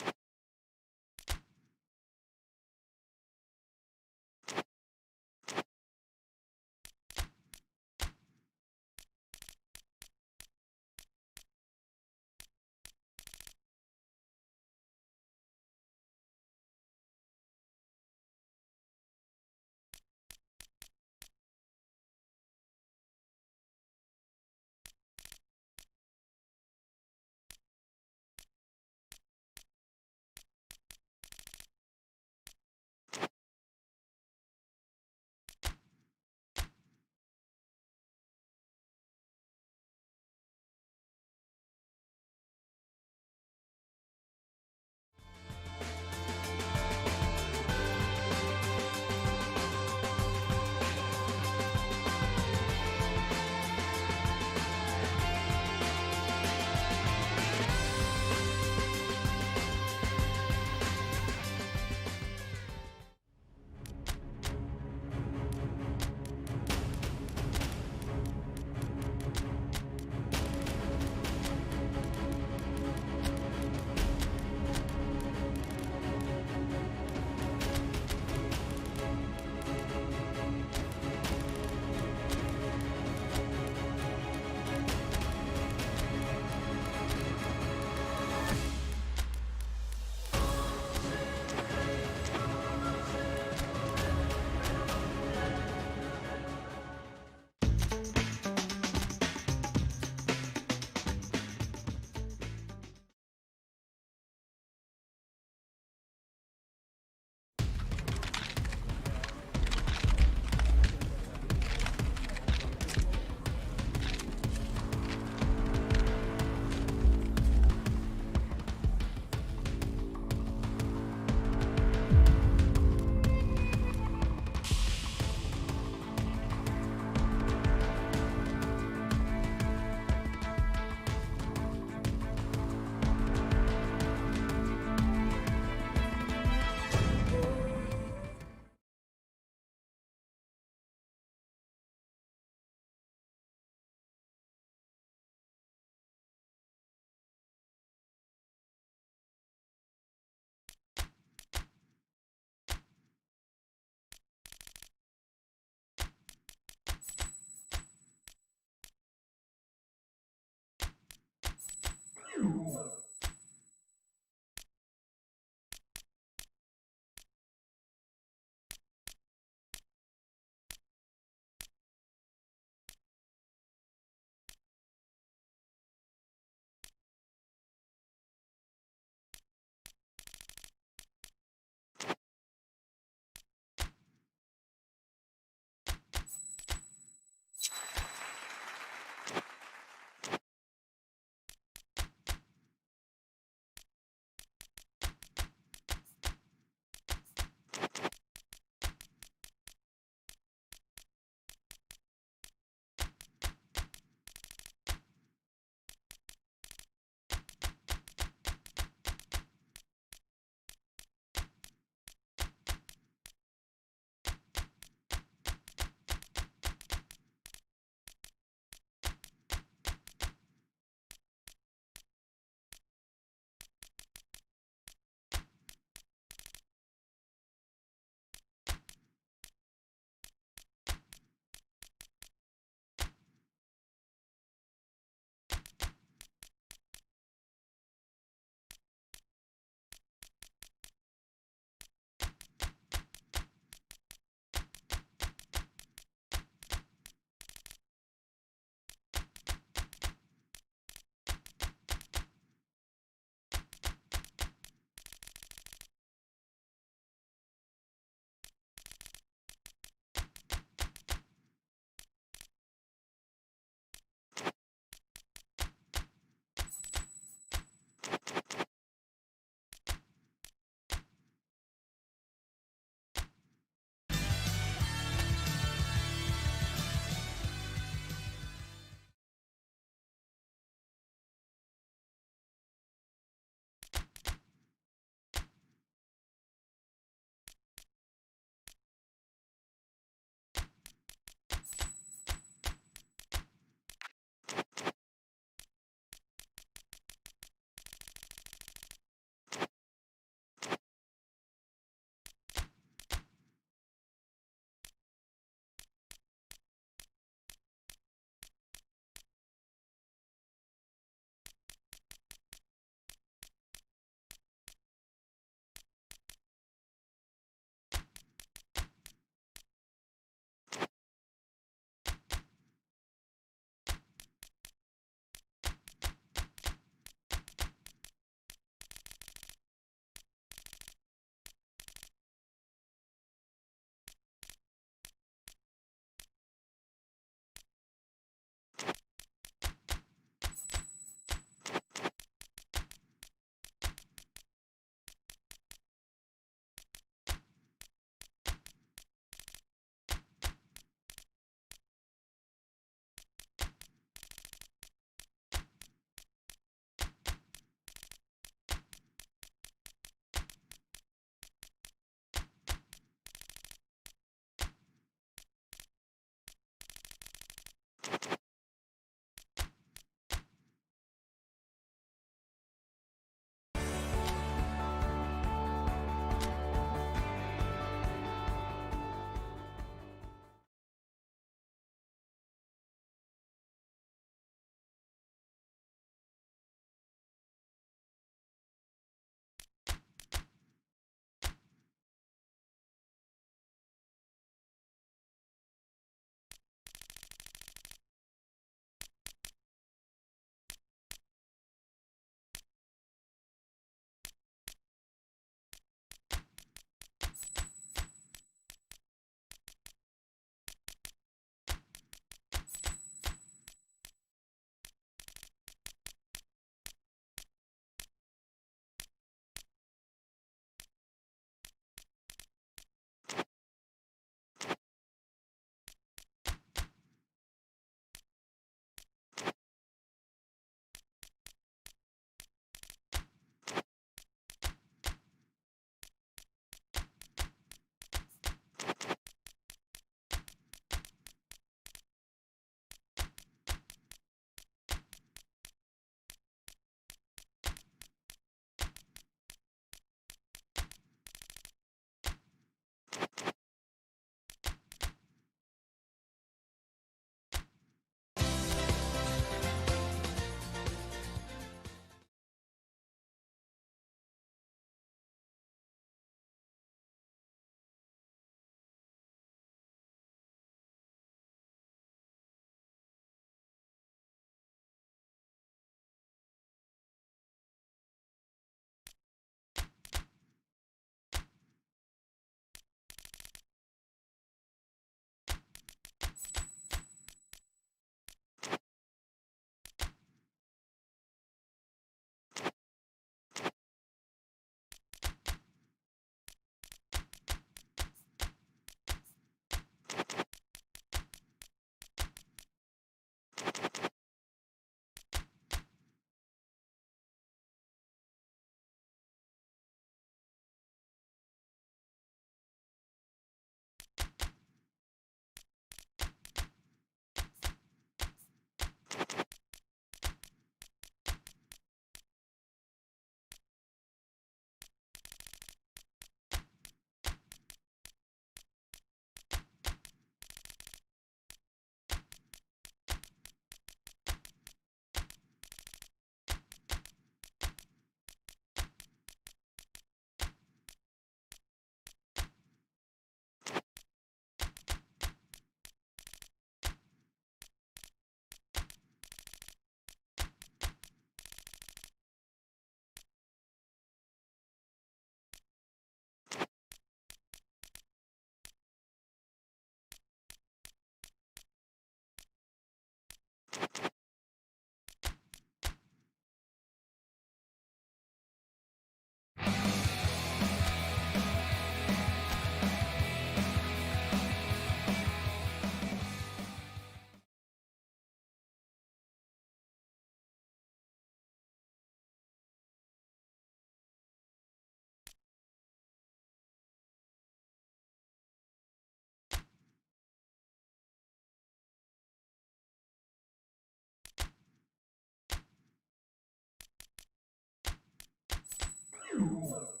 you